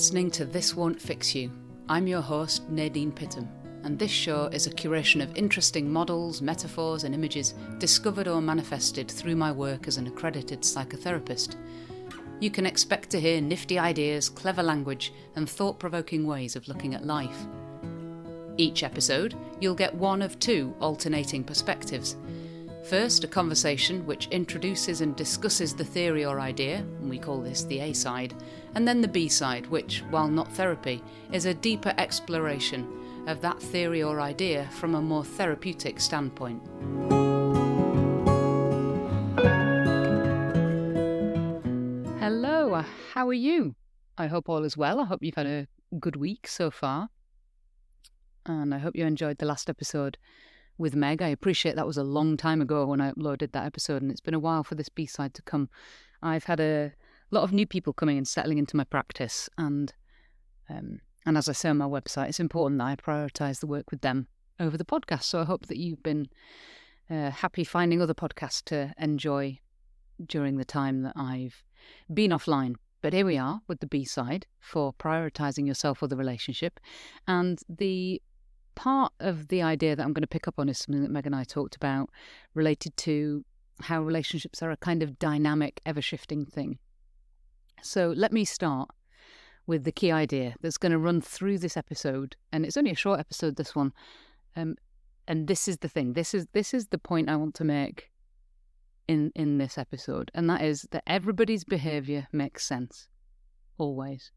listening to This Won't Fix You. I'm your host, Nadine, and this show is a curation of interesting models, metaphors and images discovered or manifested through my work as an accredited psychotherapist. You can expect to hear nifty ideas, clever language and thought-provoking ways of looking at life. Each episode, you'll get one of two alternating perspectives. First, a conversation which introduces and discusses the theory or idea, and we call this the A side, and then the B side, which, while not therapy, is a deeper exploration of that theory or idea from a more therapeutic standpoint. Hello, how are you? I hope all is well. I hope you've had a good week so far. And I hope you enjoyed the last episode with Meg. I appreciate that was a long time ago when I uploaded that episode, and it's been a while for this B-side to come. I've had a lot of new people coming and settling into my practice, and as I say on my website, it's important that I prioritise the work with them over the podcast. So I hope that you've been happy finding other podcasts to enjoy during the time that I've been offline. But here we are with the B-side for prioritising yourself or the relationship, and the part of the idea that I'm going to pick up on is something that Meg and I talked about related to how relationships are a kind of dynamic, ever-shifting thing. So let me start with the key idea that's going to run through this episode, and it's only a short episode, this one, and this is the thing. This is the point I want to make in this episode, and that is that everybody's behaviour makes sense, always.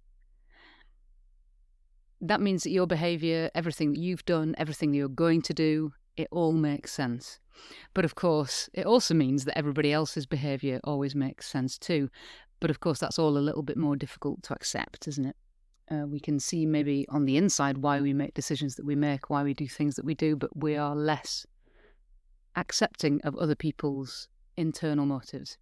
That means that your behaviour, everything that you've done, everything that you're going to do, it all makes sense. But of course, it also means that everybody else's behaviour always makes sense too. But of course, that's all a little bit more difficult to accept, isn't it? We can see maybe on the inside why we make decisions that we make, why we do things that we do, but we are less accepting of other people's internal motives.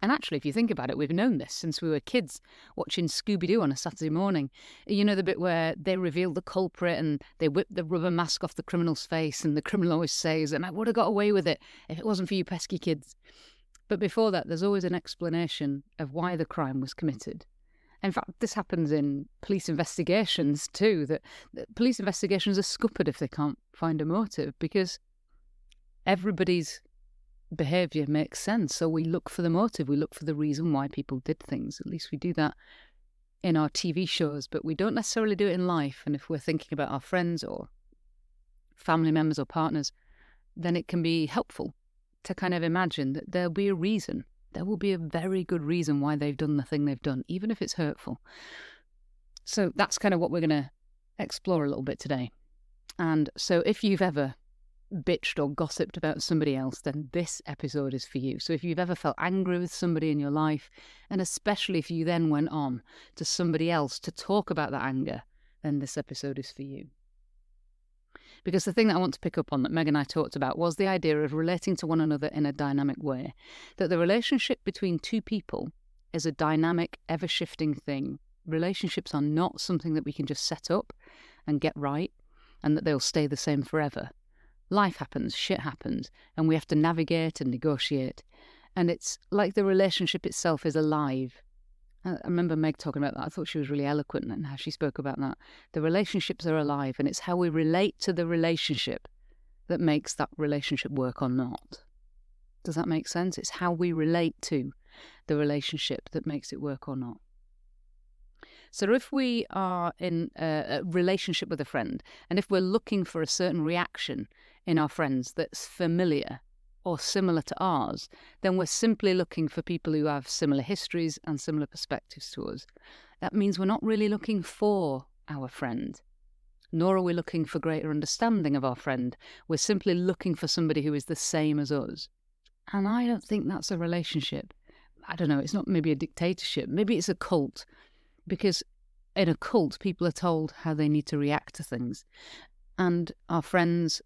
And actually, if you think about it, we've known this since we were kids watching Scooby-Doo on a Saturday morning. You know, the bit where they reveal the culprit and they whip the rubber mask off the criminal's face, and the criminal always says, and I would have got away with it if it wasn't for you pesky kids. But before that, there's always an explanation of why the crime was committed. In fact, this happens in police investigations too, that police investigations are scuppered if they can't find a motive, because everybody's behaviour makes sense. So we look for the motive, we look for the reason why people did things. At least we do that in our TV shows, but we don't necessarily do it in life. And if we're thinking about our friends or family members or partners, then it can be helpful to kind of imagine that there'll be a reason. There will be a very good reason why they've done the thing they've done, even if it's hurtful. So that's kind of what we're going to explore a little bit today. And so if you've ever bitched or gossiped about somebody else, then this episode is for you. So if you've ever felt angry with somebody in your life, and especially if you then went on to somebody else to talk about that anger, then this episode is for you. Because the thing that I want to pick up on that Meg and I talked about was the idea of relating to one another in a dynamic way. That the relationship between two people is a dynamic, ever-shifting thing. Relationships are not something that we can just set up and get right, and that they'll stay the same forever. Life happens, shit happens, and we have to navigate and negotiate. And it's like the relationship itself is alive. I remember Meg talking about that. I thought she was really eloquent in how she spoke about that. The relationships are alive, and it's how we relate to the relationship that makes that relationship work or not. Does that make sense? It's how we relate to the relationship that makes it work or not. So if we are in a relationship with a friend, and if we're looking for a certain reaction in our friends that's familiar or similar to ours, then we're simply looking for people who have similar histories and similar perspectives to us. That means we're not really looking for our friend, nor are we looking for greater understanding of our friend. We're simply looking for somebody who is the same as us. And I don't think that's a relationship. I don't know, it's not maybe a dictatorship. Maybe it's a cult. Because in a cult, people are told how they need to react to things. And our friends,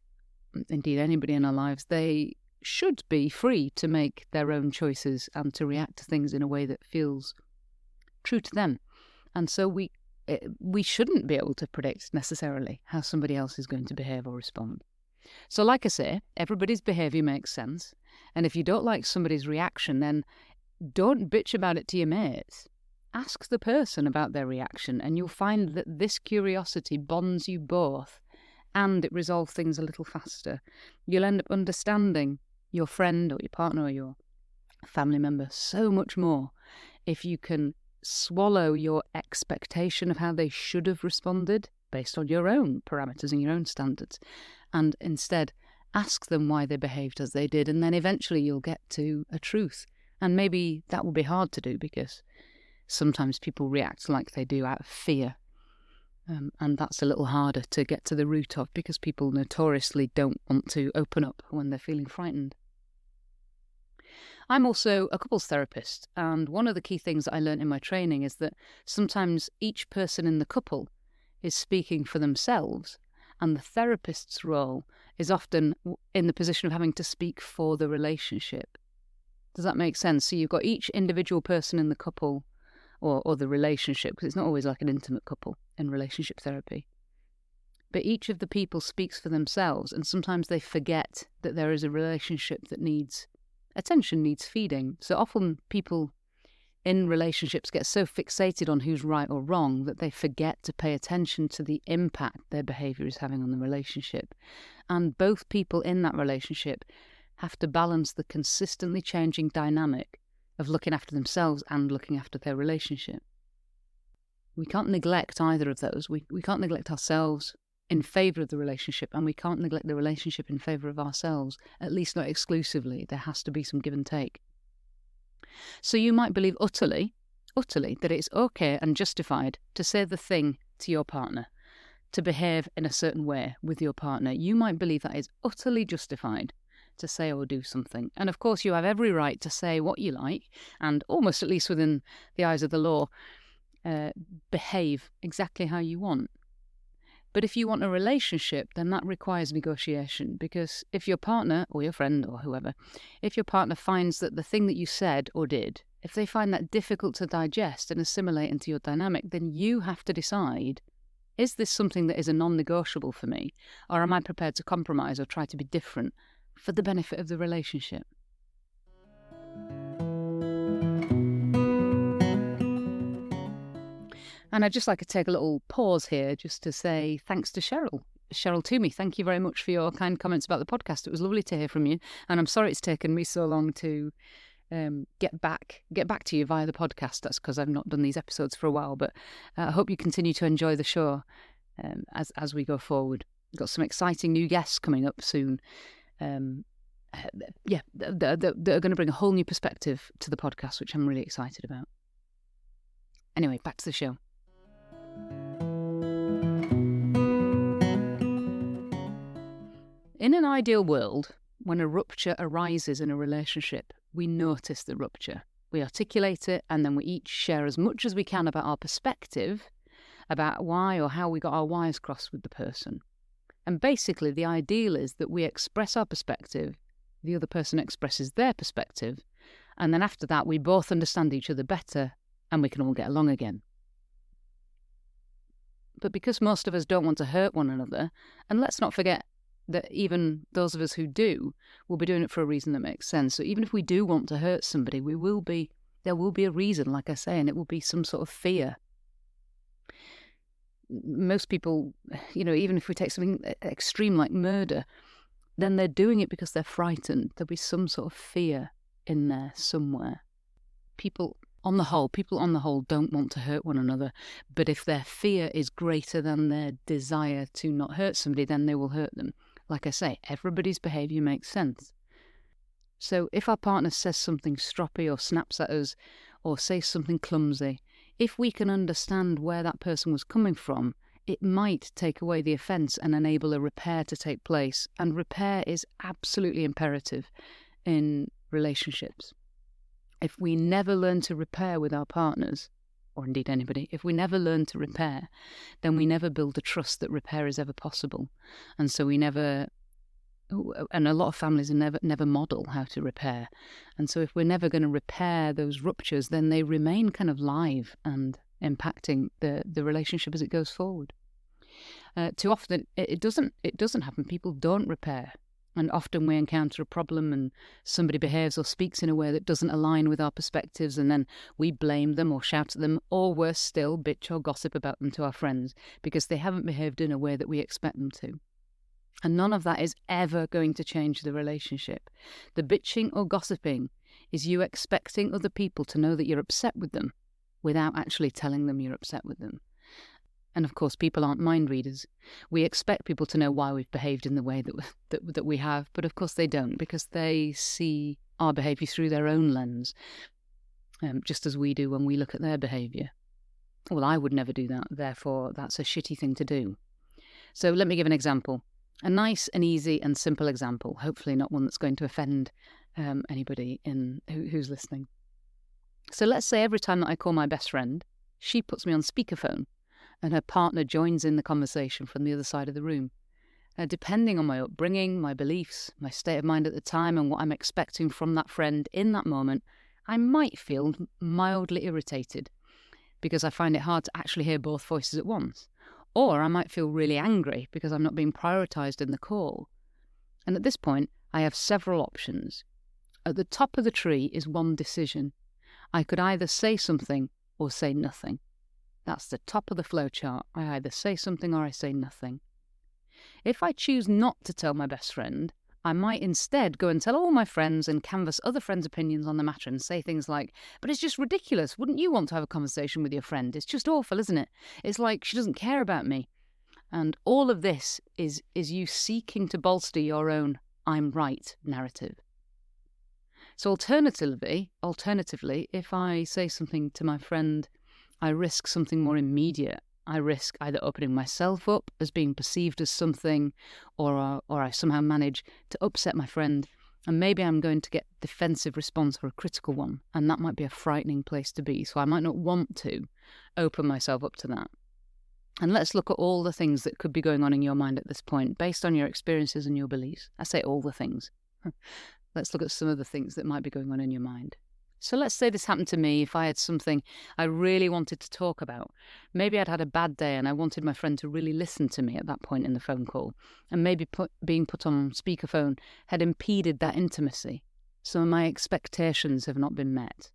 indeed anybody in our lives, they should be free to make their own choices and to react to things in a way that feels true to them. And so we shouldn't be able to predict necessarily how somebody else is going to behave or respond. So like I say, everybody's behaviour makes sense. And if you don't like somebody's reaction, then don't bitch about it to your mates. ask the person about their reaction, and you'll find that this curiosity bonds you both and it resolves things a little faster. You'll end up understanding your friend or your partner or your family member so much more if you can swallow your expectation of how they should have responded based on your own parameters and your own standards, and instead ask them why they behaved as they did, and then eventually you'll get to a truth. And maybe that will be hard to do because sometimes people react like they do out of fear. And that's a little harder to get to the root of because people notoriously don't want to open up when they're feeling frightened. I'm also a couples therapist, and one of the key things that I learned in my training is that sometimes each person in the couple is speaking for themselves, and the therapist's role is often in the position of having to speak for the relationship. Does that make sense? So you've got each individual person in the couple or the relationship, because it's not always like an intimate couple in relationship therapy. But each of the people speaks for themselves, and sometimes they forget that there is a relationship that needs attention, needs feeding. So often people in relationships get so fixated on who's right or wrong that they forget to pay attention to the impact their behaviour is having on the relationship. And both people in that relationship have to balance the consistently changing dynamic of looking after themselves and looking after their relationship. We can't neglect either of those. We can't neglect ourselves in favour of the relationship, and we can't neglect the relationship in favour of ourselves, at least not exclusively. There has to be some give and take. So you might believe utterly that it's okay and justified to say the thing to your partner, to behave in a certain way with your partner. You might believe that is utterly justified to say or do something. And of course you have every right to say what you like and, almost at least within the eyes of the law, behave exactly how you want. But if you want a relationship, then that requires negotiation, because if your partner or your friend or whoever, if your partner finds that the thing that you said or did, if they find that difficult to digest and assimilate into your dynamic, then you have to decide, is this something that is a non-negotiable for me, or am I prepared to compromise or try to be different for the benefit of the relationship? And I'd just like to take a little pause here just to say thanks to Cheryl Toomey. Thank you very much for your kind comments about the podcast. It was lovely to hear from you. And I'm sorry it's taken me so long to get back to you via the podcast. That's because I've not done these episodes for a while. But I hope you continue to enjoy the show as we go forward. We've got some exciting new guests coming up soon. They're going to bring a whole new perspective to the podcast, which I'm really excited about. Anyway, back to the show. In an ideal world, when a rupture arises in a relationship, we notice the rupture. We articulate it, and then we each share as much as we can about our perspective, about why or how we got our wires crossed with the person. And basically, the ideal is that we express our perspective, the other person expresses their perspective, and then after that, we both understand each other better, and we can all get along again. But because most of us don't want to hurt one another, and let's not forget that even those of us who do will be doing it for a reason that makes sense. So even if we do want to hurt somebody, there will be a reason, like I say, and it will be some sort of fear. Most people, even if we take something extreme like murder, then they're doing it because they're frightened. There'll be some sort of fear in there somewhere. People on the whole don't want to hurt one another, but if their fear is greater than their desire to not hurt somebody, then they will hurt them. Like I say, everybody's behaviour makes sense. So if our partner says something stroppy or snaps at us or says something clumsy, if we can understand where that person was coming from, it might take away the offence and enable a repair to take place. And repair is absolutely imperative in relationships. If we never learn to repair with our partners, or indeed anybody, if we never learn to repair, then we never build the trust that repair is ever possible. And so we never, and a lot of families never model how to repair. And so if we're never going to repair those ruptures, then they remain kind of live and impacting the relationship as it goes forward. Too often it doesn't happen. People don't repair And often we encounter a problem and somebody behaves or speaks in a way that doesn't align with our perspectives, and then we blame them or shout at them, or worse still, bitch or gossip about them to our friends because they haven't behaved in a way that we expect them to. And none of that is ever going to change the relationship. The bitching or gossiping is you expecting other people to know that you're upset with them without actually telling them you're upset with them. And of course, people aren't mind readers. We expect people to know why we've behaved in the way that we have, but of course they don't, because they see our behaviour through their own lens, just as we do when we look at their behaviour. Well, I would never do that, therefore that's a shitty thing to do. So let me give an example. A nice and easy and simple example, hopefully not one that's going to offend anybody who's listening. So let's say every time that I call my best friend, she puts me on speakerphone, and her partner joins in the conversation from the other side of the room. Now, depending on my upbringing, my beliefs, my state of mind at the time, and what I'm expecting from that friend in that moment, I might feel mildly irritated because I find it hard to actually hear both voices at once. Or I might feel really angry because I'm not being prioritised in the call. And at this point, I have several options. At the top of the tree is one decision. I could either say something or say nothing. That's the top of the flowchart. I either say something or I say nothing. If I choose not to tell my best friend, I might instead go and tell all my friends and canvass other friends' opinions on the matter and say things like, but it's just ridiculous. Wouldn't you want to have a conversation with your friend? It's just awful, isn't it? It's like she doesn't care about me. And all of this is you seeking to bolster your own I'm right narrative. So alternatively, if I say something to my friend, I risk something more immediate. I risk either opening myself up as being perceived as something, or I somehow manage to upset my friend, and maybe I'm going to get a defensive response or a critical one, and that might be a frightening place to be, so I might not want to open myself up to that. And let's look at all the things that could be going on in your mind at this point, based on your experiences and your beliefs. I say all the things. Let's look at some of the things that might be going on in your mind. So let's say this happened to me if I had something I really wanted to talk about. Maybe I'd had a bad day and I wanted my friend to really listen to me at that point in the phone call. And maybe being put on speakerphone had impeded that intimacy. Some of my expectations have not been met.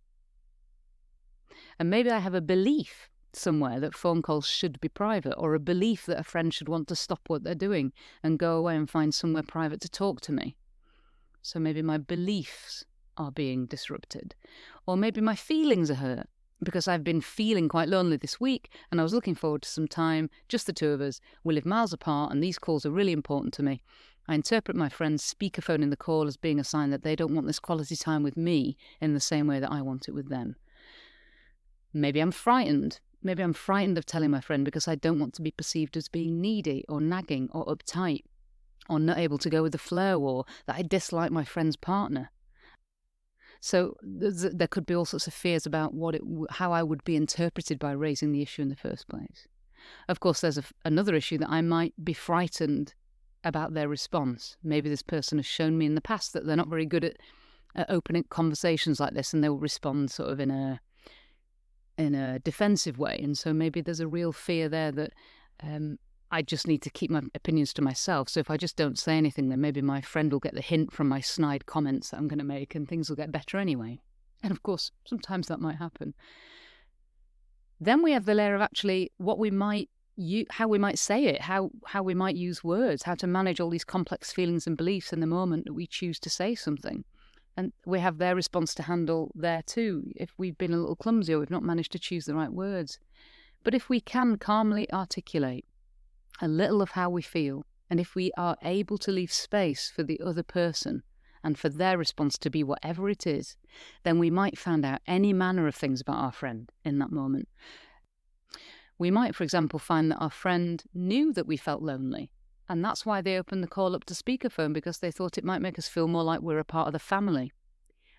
And maybe I have a belief somewhere that phone calls should be private, or a belief that a friend should want to stop what they're doing and go away and find somewhere private to talk to me. So maybe my beliefs are being disrupted. Or maybe my feelings are hurt because I've been feeling quite lonely this week and I was looking forward to some time, just the two of us. We live miles apart and these calls are really important to me. I interpret my friend's speakerphone in the call as being a sign that they don't want this quality time with me in the same way that I want it with them. Maybe I'm frightened. Maybe I'm frightened of telling my friend because I don't want to be perceived as being needy or nagging or uptight or not able to go with the flow, or that I dislike my friend's partner. So there could be all sorts of fears about how I would be interpreted by raising the issue in the first place. Of course, there's another issue that I might be frightened about their response. Maybe this person has shown me in the past that they're not very good at opening conversations like this, and they will respond sort of in a defensive way. And so maybe there's a real fear there that I just need to keep my opinions to myself. So if I just don't say anything, then maybe my friend will get the hint from my snide comments that I'm going to make, and things will get better anyway. And of course, sometimes that might happen. Then we have the layer of actually what we might how we might say it, how we might use words, how to manage all these complex feelings and beliefs in the moment that we choose to say something. And we have their response to handle there too, if we've been a little clumsy or we've not managed to choose the right words. But if we can calmly articulate a little of how we feel, and if we are able to leave space for the other person and for their response to be whatever it is, then we might find out any manner of things about our friend in that moment. We might, for example, find that our friend knew that we felt lonely, and that's why they opened the call up to speakerphone, because they thought it might make us feel more like we're a part of the family.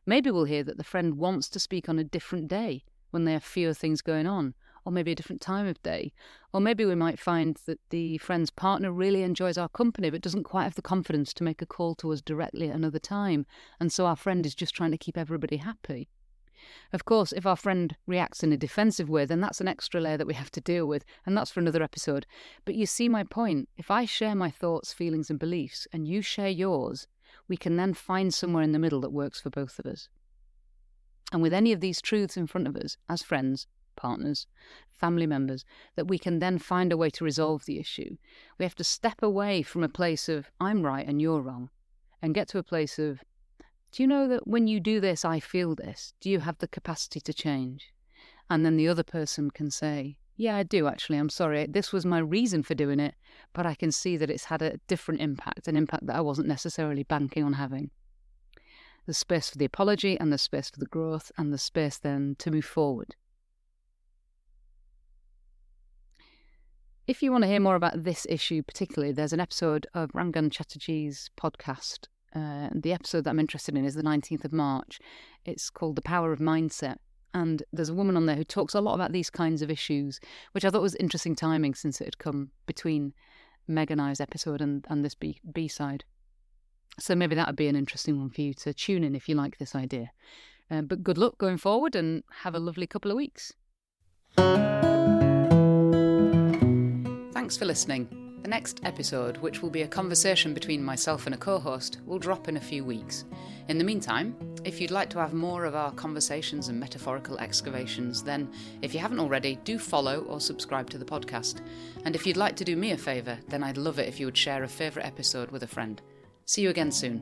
Maybe we'll hear that the friend wants to speak on a different day when they have fewer things going on, or maybe a different time of day. Or maybe we might find that the friend's partner really enjoys our company but doesn't quite have the confidence to make a call to us directly at another time, and so our friend is just trying to keep everybody happy. Of course, if our friend reacts in a defensive way, then that's an extra layer that we have to deal with, and that's for another episode. But you see my point. If I share my thoughts, feelings and beliefs, and you share yours, we can then find somewhere in the middle that works for both of us. And with any of these truths in front of us, as friends, partners, family members, that we can then find a way to resolve the issue. We have to step away from a place of, I'm right and you're wrong, and get to a place of, do you know that when you do this, I feel this? Do you have the capacity to change? And then the other person can say, yeah, I do actually, I'm sorry. This was my reason for doing it, but I can see that it's had a different impact, an impact that I wasn't necessarily banking on having. There's space for the apology and there's space for the growth and there's space then to move forward. If you want to hear more about this issue particularly, there's an episode of Rangan Chatterjee's podcast. The episode that I'm interested in is the 19th of March. It's called The Power of Mindset. And there's a woman on there who talks a lot about these kinds of issues, which I thought was interesting timing since it had come between Meg and I's episode and this B-side. So maybe that would be an interesting one for you to tune in if you like this idea. But good luck going forward and have a lovely couple of weeks. Thanks for listening. The next episode, which will be a conversation between myself and a co-host, will drop in a few weeks. In the meantime, if you'd like to have more of our conversations and metaphorical excavations, then, if you haven't already, do follow or subscribe to the podcast. And if you'd like to do me a favour, then I'd love it if you would share a favourite episode with a friend. See you again soon.